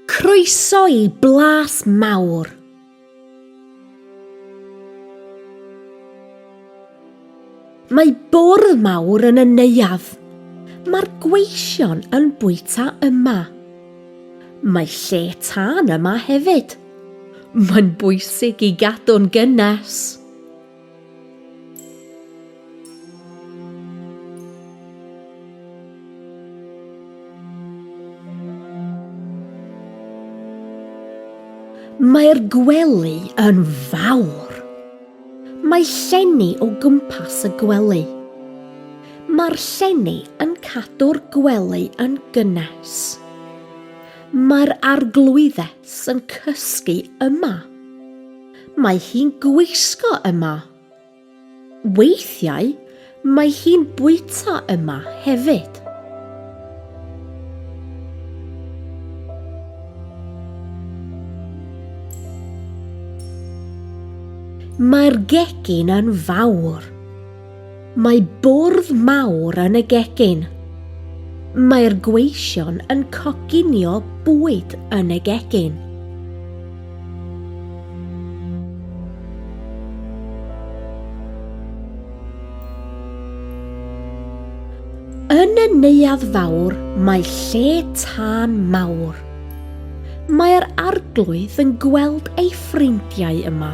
Croeso i Blas Mawr. Mae bwrdd mawr yn y neuadd. Mae'r gweision yn bwyta yma. Mae lle tân yma hefyd. Mae'n bwysig i gadw'n gynnes. Mae'r gwely yn fawr. Mae llenni o gwmpas y gwely. Mae'r llenni yn cadw'r gwely yn gynnes. Mae'r arglwyddes yn cysgu yma. Mae hi'n gwisgo yma. Weithiau mae hi'n bwyta yma hefyd. Mae'r gegin yn fawr. Mae bwrdd mawr yn y gegin. Mae'r gweision yn coginio bwyd yn y gegin. Yn y neuadd fawr mae lle tân mawr. Mae'r arglwydd yn gweld ei ffrindiau yma.